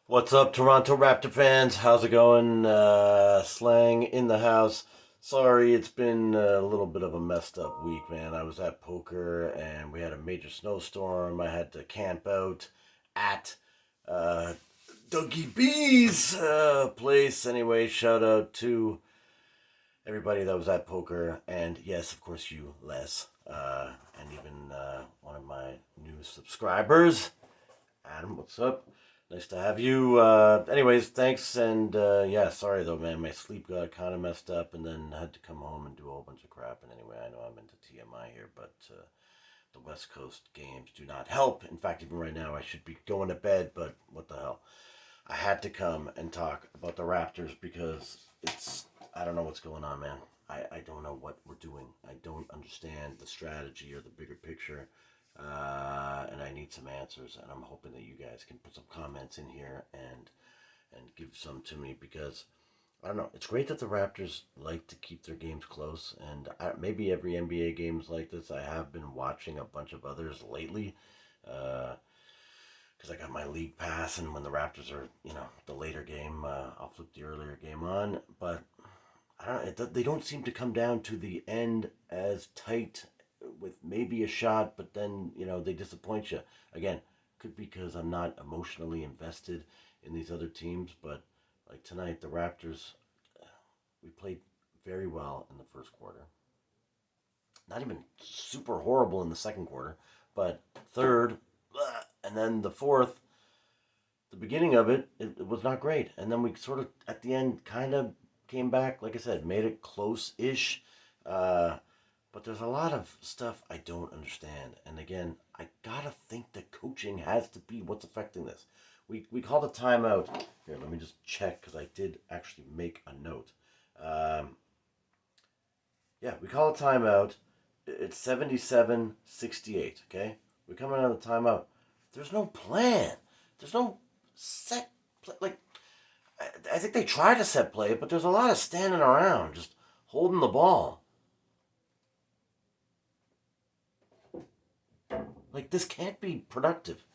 What's up, Toronto Raptor fans? How's it going? Slang in the house. Sorry, it's been a little bit of a messed up week, man. I was at poker and we had a major snowstorm. I had to camp out at uh, Dougie B's place. Anyway, shout out to everybody that was at poker, and yes, of course, you, Les, and even one of my new subscribers. Adam, what's up? Nice to have you. Anyways, thanks. And yeah, sorry though, man. My sleep got kind of messed up and then I had to come home and do a whole bunch of crap. And anyway, I know I'm into TMI here, but the West Coast games do not help. In fact, even right now, I should be going to bed, but what the hell? I had to come and talk about the Raptors because I don't know what's going on, man. I don't know what we're doing. I don't understand the strategy or the bigger picture. And I need some answers, and I'm hoping that you guys can put some comments in here and give some to me because I don't know. It's great that the Raptors like to keep their games close, and maybe every NBA game's like this. I have been watching a bunch of others lately because I got my league pass, and when the Raptors are, the later game, I'll flip the earlier game on. But I don't know. They don't seem to come down to the end as tight with maybe a shot, but then they disappoint you again. Could be because I'm not emotionally invested in these other teams, but like tonight, the Raptors, we played very well in the first quarter. Not even super horrible in the second quarter, but third, and then the fourth, the beginning of it was not great. And then we sort of, at the end, kind of came back, like I said, made it close ish. Uh, but there's a lot of stuff I don't understand. And again, I gotta think that coaching has to be what's affecting this. We called a timeout. Here, let me just check because I did actually make a note. Um, yeah, we call a timeout. It's 77-68, okay? We're coming out of the timeout. There's no plan. There's no set play. Like, I think they try to set play, but there's a lot of standing around, just holding the ball. Like, this can't be productive,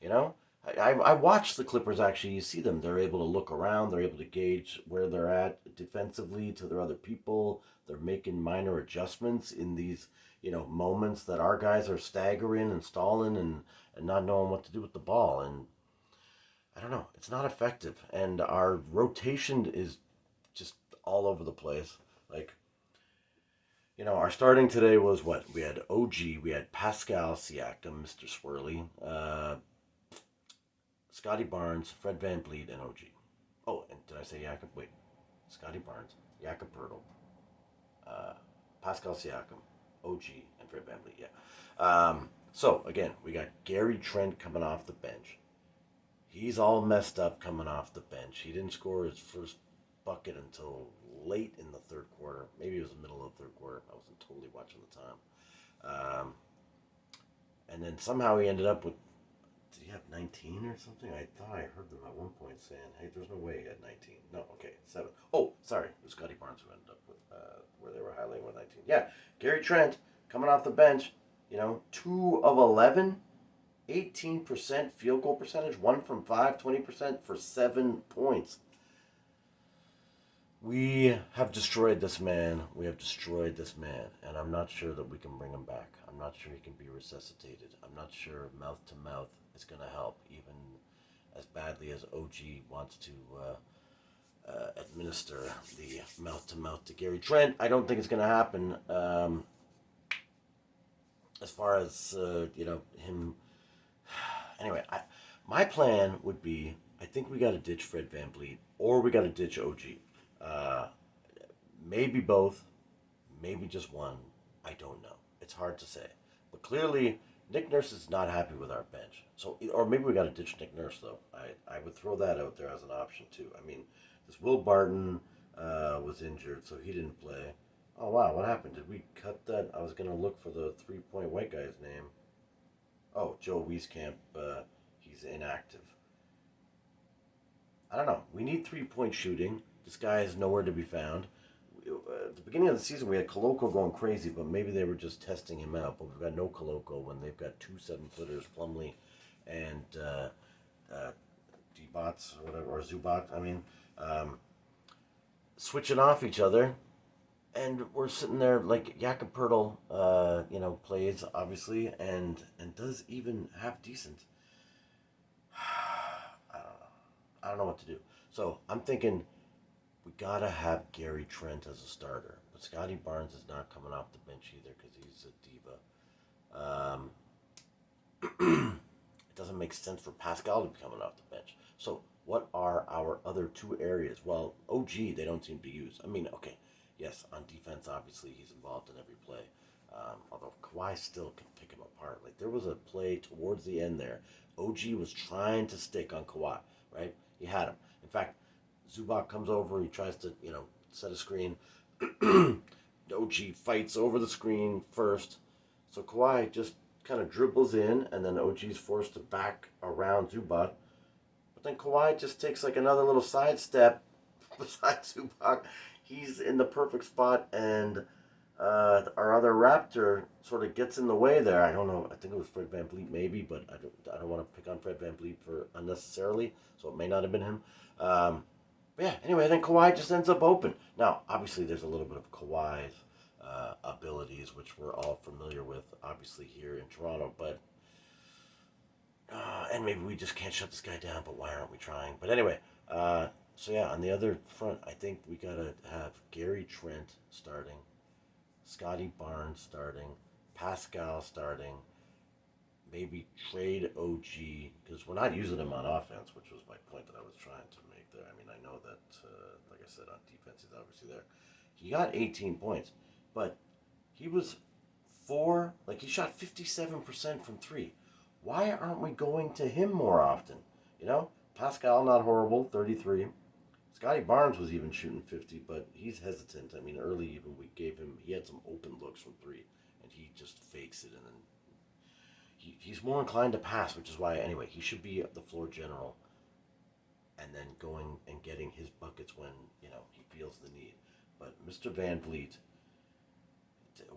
you know? I watch the Clippers actually. You see them. They're able to look around. They're able to gauge where they're at defensively to their other people. They're making minor adjustments in these, moments that our guys are staggering and stalling and not knowing what to do with the ball. And I don't know. It's not effective. And our rotation is just all over the place. Like, our starting today was what? We had OG, we had Pascal Siakam, Mr. Swirly, Scotty Barnes, Fred Van Vliet, and OG. Oh, and did I say Jakob? Wait, Scotty Barnes, Jakob Pertl, uh, Pascal Siakam, OG, and Fred Van Vliet. Yeah. So again, we got Gary Trent coming off the bench. He's all messed up coming off the bench. He didn't score his first bucket until late in the third quarter. Maybe it was the middle of the third quarter. I wasn't totally watching the time. And then somehow he ended up with, did he have 19 or something? I thought I heard them at one point saying, hey, there's no way he had 19. No, okay, 7. Oh, sorry. It was Scotty Barnes who ended up with where they were highlighting with 19. Yeah, Gary Trent coming off the bench, 2 of 11, 18% field goal percentage, 1 from 5, 20% for 7 points. We have destroyed this man. We have destroyed this man. And I'm not sure that we can bring him back. I'm not sure he can be resuscitated. I'm not sure mouth to mouth is going to help, even as badly as OG wants to administer the mouth to mouth to Gary Trent. I don't think it's going to happen. As far as, him. Anyway, my plan would be I think we got to ditch Fred Van Vliet or we got to ditch OG. Uh, Maybe both, maybe just one. I don't know. It's hard to say. But clearly, Nick Nurse is not happy with our bench. So, or maybe we got to ditch Nick Nurse though. I would throw that out there as an option too. I mean, this Will Barton was injured, so he didn't play. Oh wow, what happened? Did we cut that? I was gonna look for the 3-point white guy's name. Oh, Joe Wieskamp. He's inactive. I don't know. We need 3-point shooting. This guy is nowhere to be found. At the beginning of the season, we had Koloko going crazy, but maybe they were just testing him out. But we've got no Koloko when they've got two 7-footers, Plumlee and or whatever, or Zubac, switching off each other. And we're sitting there like Yakapurtle, plays obviously and does even half decent. I don't know. I don't know what to do. So I'm thinking we gotta have Gary Trent as a starter, but Scotty Barnes is not coming off the bench either because he's a diva. It doesn't make sense for Pascal to be coming off the bench. So what are our other two areas? Well, OG they don't seem to use. Okay, yes, on defense obviously he's involved in every play. Although Kawhi still can pick him apart. Like there was a play towards the end there. OG was trying to stick on Kawhi, right? He had him. In fact, Zubac comes over. He tries to, set a screen. OG fights over the screen first. So Kawhi just kind of dribbles in, and then OG's forced to back around Zubac. But then Kawhi just takes like another little sidestep beside Zubac. He's in the perfect spot, and our other Raptor sort of gets in the way there. I don't know. I think it was Fred VanVleet maybe, but I don't want to pick on Fred VanVleet for unnecessarily, so it may not have been him. But yeah, anyway, then Kawhi just ends up open. Now, obviously, there's a little bit of Kawhi's abilities, which we're all familiar with, obviously, here in Toronto. But and maybe we just can't shut this guy down, but why aren't we trying? But anyway, so yeah, on the other front, I think we got to have Gary Trent starting, Scotty Barnes starting, Pascal starting, maybe trade OG, because we're not using him on offense, which was my point that I was trying to make there. I know that, like I said, on defense, he's obviously there. He got 18 points, but he was he shot 57% from three. Why aren't we going to him more often? Pascal, not horrible, 33. Scotty Barnes was even shooting 50, but he's hesitant. Early even he had some open looks from three, and he just fakes it, and then he's more inclined to pass, which is why, anyway, he should be the floor general and then going and getting his buckets when, he feels the need. But Mr. VanVleet,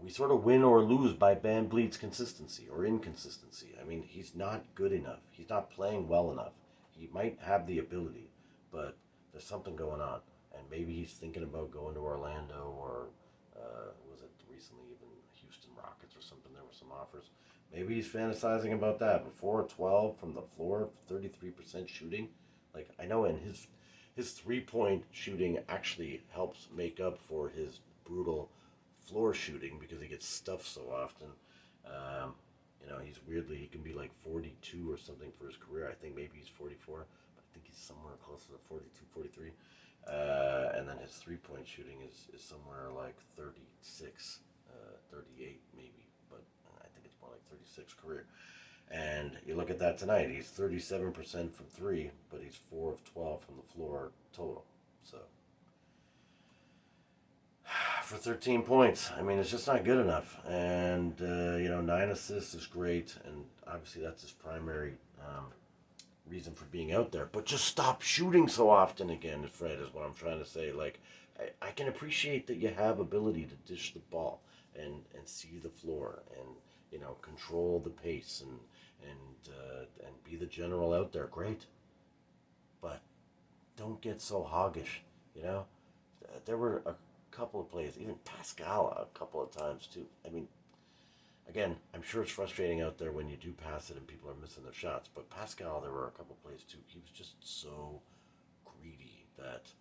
we sort of win or lose by VanVleet's consistency or inconsistency. He's not good enough. He's not playing well enough. He might have the ability, but there's something going on. And maybe he's thinking about going to Orlando or, was it recently even Houston Rockets or something? There were some offers. Maybe he's fantasizing about that. Before 12 from the floor, 33% shooting. Like, I know in his 3-point shooting actually helps make up for his brutal floor shooting because he gets stuffed so often. He can be like 42 or something for his career. I think maybe he's 44, but I think he's somewhere closer to 42, 43. And then his 3-point shooting is somewhere like 36, 38 maybe, but I think it's more like 36 career. And you look at that tonight, he's 37% from three, but he's 4 of 12 from the floor total. So for 13 points, it's just not good enough. And 9 assists is great, and obviously that's his primary reason for being out there. But just stop shooting so often again, Fred, is what I'm trying to say. Like, I can appreciate that you have ability to dish the ball and see the floor and control the pace and be the general out there. Great, but don't get so hoggish. There were a couple of plays, even Pascal a couple of times too. Again, I'm sure it's frustrating out there when you do pass it and people are missing their shots. But Pascal, there were a couple of plays too. He was just so greedy that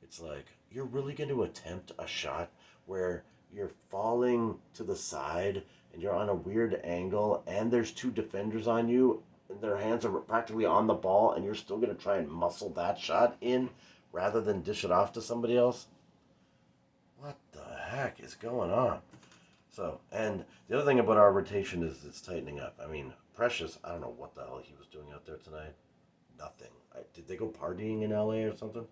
it's like, you're really going to attempt a shot where you're falling to the side and you're on a weird angle and there's two defenders on you and their hands are practically on the ball and you're still going to try and muscle that shot in rather than dish it off to somebody else? What the heck is going on? So, and the other thing about our rotation is it's tightening up. Precious, I don't know what the hell he was doing out there tonight. Nothing. Did they go partying in LA or something?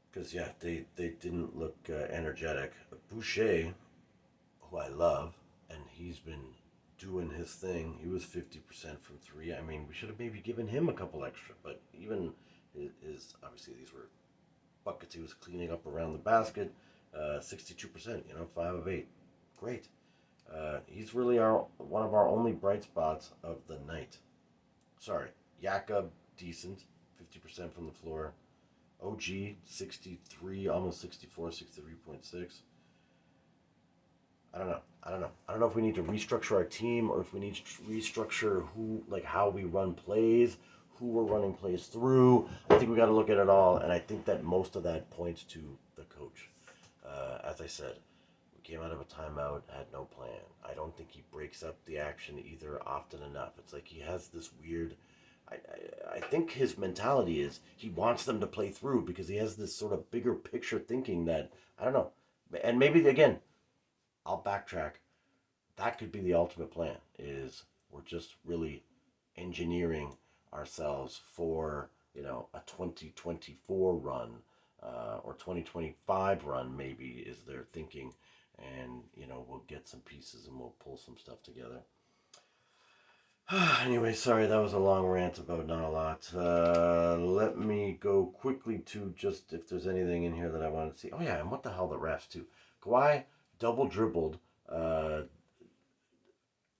Because, yeah, they didn't look energetic. Boucher, who I love, and he's been doing his thing. He was 50% from three. We should have maybe given him a couple extra, but even his obviously these were buckets he was cleaning up around the basket. 62%, 5 of 8. Great. He's really one of our only bright spots of the night. Sorry, Jakob, decent, 50% from the floor. OG, 63, almost 64, 63.6. I don't know. I don't know. I don't know if we need to restructure our team or if we need to restructure how we run plays, who we're running plays through. I think we got to look at it all, and I think that most of that points to the coach. As I said, we came out of a timeout, had no plan. I don't think he breaks up the action either often enough. It's like he has this weird. I think his mentality is he wants them to play through because he has this sort of bigger picture thinking that I don't know, and maybe again I'll backtrack. That could be the ultimate plan. Is we're just really engineering ourselves for a 2024 run or 2025 run maybe is their thinking, and we'll get some pieces and we'll pull some stuff together. Anyway, sorry, that was a long rant about not a lot. Let me go quickly to just if there's anything in here that I want to see. Oh yeah, and what the hell the refs too. Kawhi double dribbled,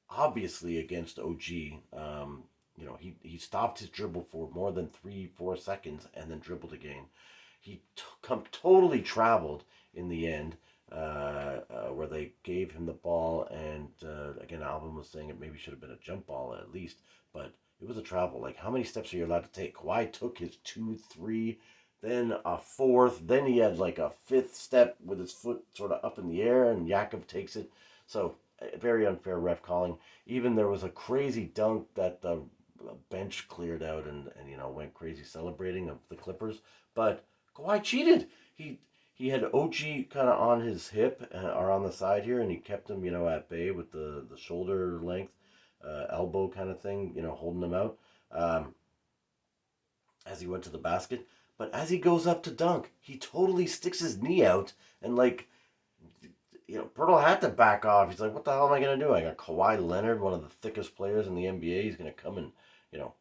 obviously against OG. He stopped his dribble for more than 3-4 seconds and then dribbled again. He totally traveled in the end, where they gave him the ball, and again, Alvin was saying it maybe should have been a jump ball at least, but it was a travel. Like, how many steps are you allowed to take? Kawhi took his 2, 3, then a fourth, then he had like a fifth step with his foot sort of up in the air, and Jakob takes it. So, very unfair ref calling. Even there was a crazy dunk that the bench cleared out and went crazy celebrating of the Clippers, but Kawhi cheated. He had OG kind of on his hip or on the side here, and he kept him at bay with the shoulder length, elbow kind of thing, holding him out um, as he went to the basket. But as he goes up to dunk, he totally sticks his knee out and Pirtle had to back off. He's like, "What the hell am I gonna do? I got Kawhi Leonard, one of the thickest players in the NBA. He's gonna come and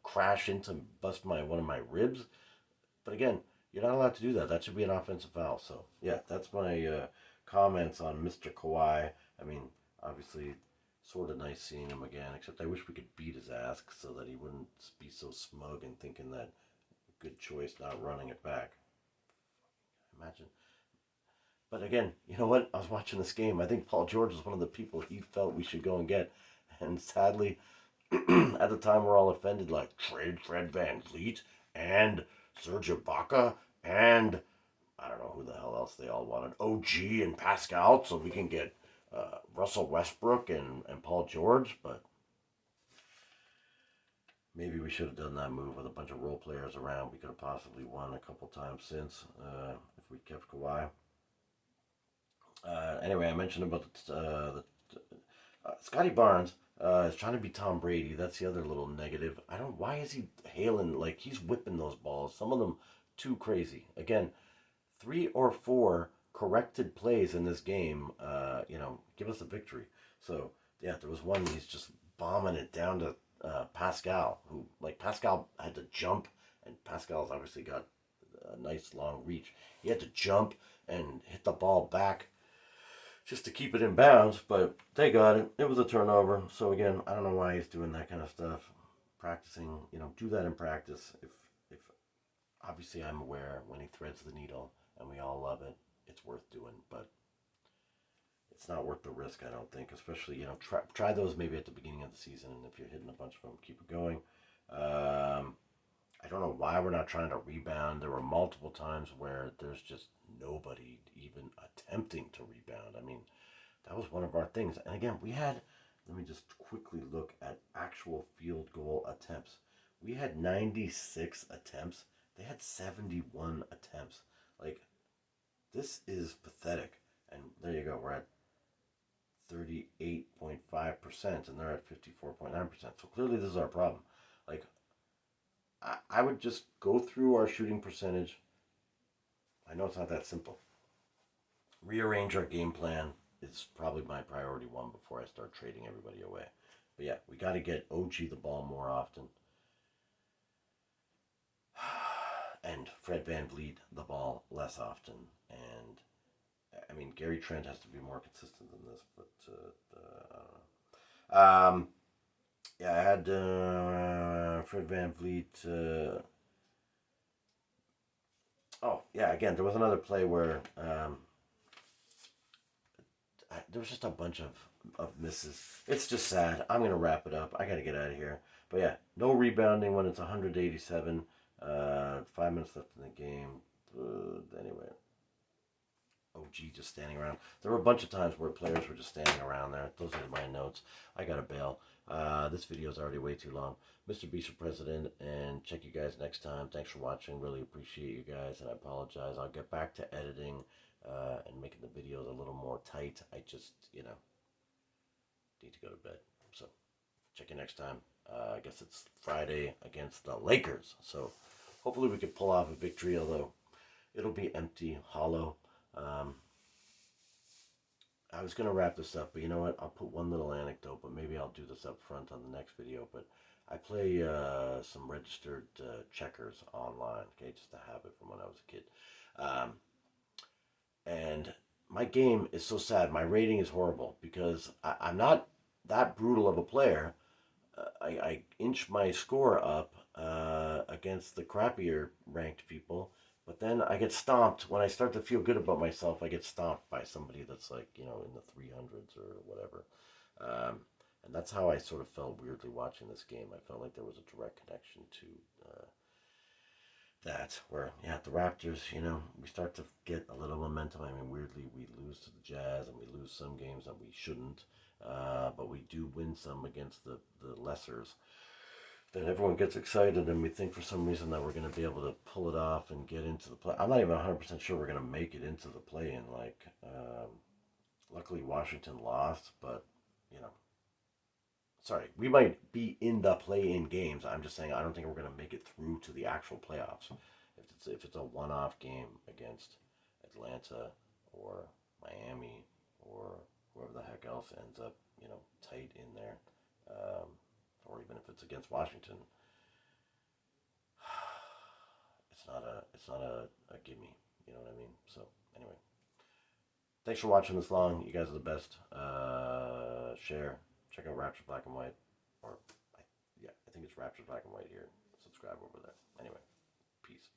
crash into bust one of my ribs." But again, you're not allowed to do that. That should be an offensive foul. So yeah, that's my comments on Mr. Kawhi. I mean, obviously, sort of nice seeing him again. Except I wish we could beat his ass so that he wouldn't be so smug and thinking that good choice not running it back. Imagine. But again, you know what? I was watching this game. I think Paul George is one of the people he felt we should go and get. And sadly, at the time, we're all offended like trade Fred Van Vliet and Serge Ibaka and I don't know who the hell else they all wanted. OG and Pascal, so we can get Russell Westbrook and Paul George. But maybe we should have done that move with a bunch of role players around. We could have possibly won a couple times since if we kept Kawhi. Anyway, I mentioned about Scotty Barnes is trying to be Tom Brady. That's the other little negative. I don't. Why is he hailing like he's whipping those balls? Some of them too crazy. Again, 3 or 4 corrected plays in this game. Give us a victory. So yeah, there was one he's just bombing it down to Pascal, who like Pascal had to jump, and Pascal's obviously got a nice long reach. He had to jump and hit the ball back just to keep it in bounds, but they got it. It was a turnover. So again, I don't know why he's doing that kind of stuff. Practicing, do that in practice. If obviously I'm aware when he threads the needle and we all love it, it's worth doing, but it's not worth the risk, I don't think. Especially, try those maybe at the beginning of the season, and if you're hitting a bunch of them, keep it going. I don't know why we're not trying to rebound. There were multiple times where there's just nobody even attempting to rebound. I mean, that was one of our things. And again, let me just quickly look at actual field goal attempts. We had 96 attempts. They had 71 attempts. Like, this is pathetic. And there you go. We're at 38.5%, and they're at 54.9%. So clearly, this is our problem. Like, I would just go through our shooting percentage. I know it's not that simple. Rearrange our game plan is probably my priority one before I start trading everybody away. But yeah, we got to get OG the ball more often. And Fred Van Vliet the ball less often. And I mean, Gary Trent has to be more consistent than this, but I don't know. Yeah, I had Fred Van Vliet. Oh, yeah, again, there was another play where there was just a bunch of misses. It's just sad. I'm going to wrap it up. I got to get out of here. But yeah, no rebounding when it's 187. 5 minutes left in the game. Anyway, OG just standing around. There were a bunch of times where players were just standing around there. Those are my notes. I got to bail. This video is already way too long. Mr. Beast for President, and check you guys next time. Thanks for watching. Really appreciate you guys, and I apologize. I'll get back to editing and making the videos a little more tight. I just, need to go to bed. So, check you next time. I guess it's Friday against the Lakers. So, hopefully we can pull off a victory, although it'll be empty, hollow. I was going to wrap this up, but you know what? I'll put one little anecdote, but maybe I'll do this up front on the next video. But I play some registered checkers online, okay? Just a habit from when I was a kid. Um, and my game is so sad. My rating is horrible because I'm not that brutal of a player. I inch my score up against the crappier ranked people, but then I get stomped when I start to feel good about myself. I get stomped by somebody that's like in the 300s or whatever, and that's how I sort of felt weirdly watching this game. I felt like there was a direct connection to that where the Raptors, we start to get a little momentum. I mean, weirdly, we lose to the Jazz and we lose some games that we shouldn't, but we do win some against the lessers. Then everyone gets excited and we think for some reason that we're going to be able to pull it off and get into the play. I'm not even 100% sure we're going to make it into the play-in. Luckily Washington lost, but you know, sorry, we might be in the play-in games. I'm just saying I don't think we're going to make it through to the actual playoffs. If it's a one-off game against Atlanta or Miami or whoever the heck else ends up, tight in there, or even if it's against Washington, it's not a gimme. You know what I mean? So anyway, thanks for watching this long. You guys are the best. Share. Check out Rapture Black and White. Or, yeah, I think it's Rapture Black and White here. Subscribe over there. Anyway, peace.